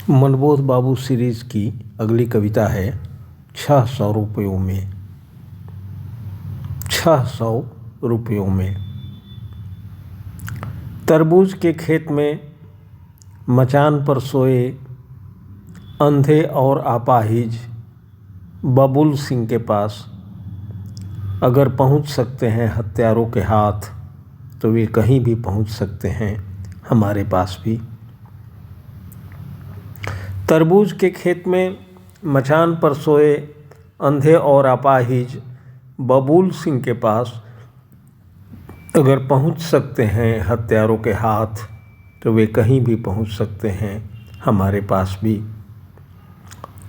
मनबोध बाबू series की अगली कविता है 600 रुपयों में। 600 रुपयों में। तरबूज के खेत में मचान पर सोए अंधे और अपाहिज बबूल सिंह के पास अगर पहुंच सकते हैं हत्यारों के हाथ, तो वे कहीं भी पहुंच सकते हैं हमारे पास भी। तरबूज के खेत में मचान पर सोए अंधे और अपाहिज बबूल सिंह के पास अगर पहुंच सकते हैं हत्यारों के हाथ, तो वे कहीं भी पहुंच सकते हैं हमारे पास भी।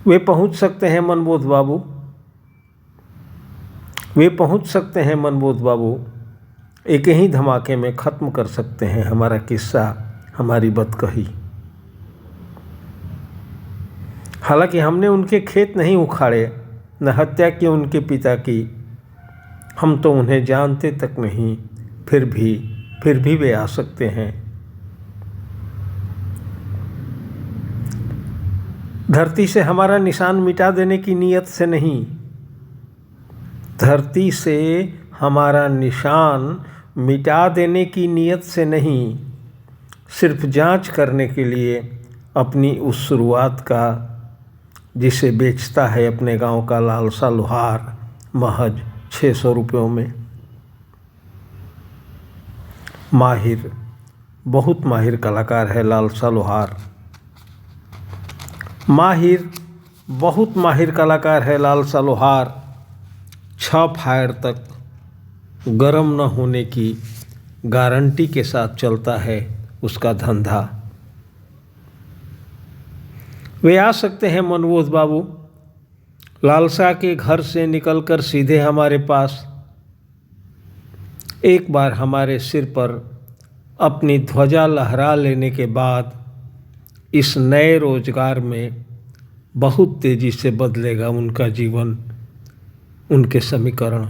वे पहुंच सकते हैं मनबोध बाबू, वे पहुंच सकते हैं मनबोध बाबू। एक ही धमाके में ख़त्म कर सकते हैं हमारा किस्सा, हमारी बदकही। हालांकि हमने उनके खेत नहीं उखाड़े, न हत्या की उनके पिता की। हम तो उन्हें जानते तक नहीं, फिर भी वे आ सकते हैं। धरती से हमारा निशान मिटा देने की नीयत से नहीं, धरती से हमारा निशान मिटा देने की नीयत से नहीं, सिर्फ जांच करने के लिए अपनी उस शुरुआत का, जिसे बेचता है अपने गांव का लालसा लोहार महज 600 रुपयों में। माहिर, बहुत माहिर कलाकार है लालसा लोहार। माहिर, बहुत माहिर कलाकार है लालसा लोहार। 6 फायर तक गर्म न होने की गारंटी के साथ चलता है उसका धंधा। वे आ सकते हैं मनबोध बाबू, लालसा के घर से निकलकर सीधे हमारे पास। एक बार हमारे सिर पर अपनी ध्वजा लहरा लेने के बाद इस नए रोजगार में बहुत तेजी से बदलेगा उनका जीवन, उनके समीकरण।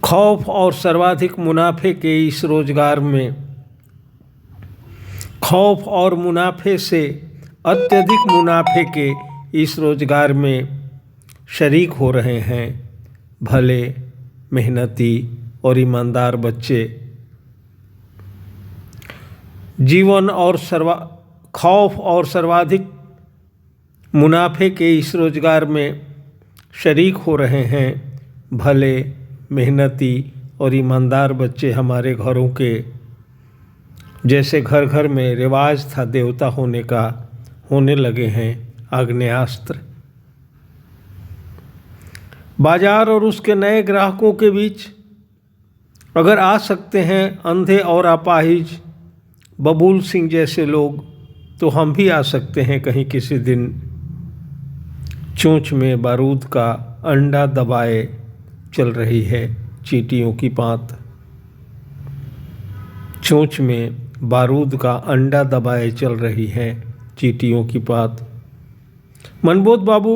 खौफ और सर्वाधिक मुनाफे के इस रोजगार में, खौफ और मुनाफे से अत्यधिक मुनाफे के इस रोजगार में शरीक हो रहे हैं भले, मेहनती और ईमानदार बच्चे। जीवन और खौफ और सर्वाधिक मुनाफे के इस रोजगार में शरीक हो रहे हैं भले, मेहनती और ईमानदार बच्चे हमारे घरों के। जैसे घर घर में रिवाज था देवता होने का, होने लगे हैं आग्नेयास्त्र। बाजार और उसके नए ग्राहकों के बीच अगर आ सकते हैं अंधे और अपाहिज बबूल सिंह जैसे लोग, तो हम भी आ सकते हैं कहीं किसी दिन। चोंच में बारूद का अंडा दबाए चल रही है चींटियों की पात। चोंच में बारूद का अंडा दबाए चल रही है चींटियों की पात। मनबोध बाबू,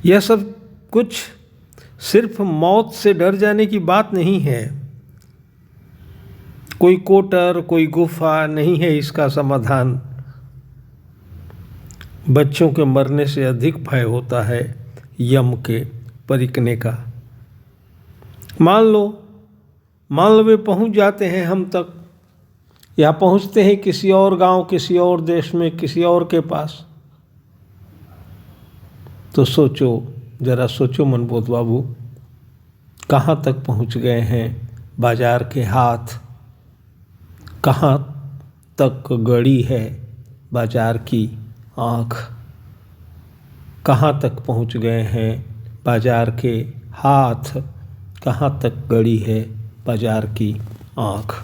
यह सब कुछ सिर्फ मौत से डर जाने की बात नहीं है। कोई कोटर, कोई गुफा नहीं है इसका समाधान। बच्चों के मरने से अधिक भय होता है यम के परिकने का। मान लो वे पहुंच जाते हैं हम तक, या पहुंचते हैं किसी और गांव, किसी और देश में, किसी और के पास, तो सोचो, जरा सोचो मनबोध बाबू, कहाँ तक पहुंच गए हैं बाजार के हाथ, कहाँ तक गड़ी है बाजार की आँख, कहाँ तक पहुंच गए हैं बाजार के हाथ, कहाँ तक गड़ी है बाजार की आँख।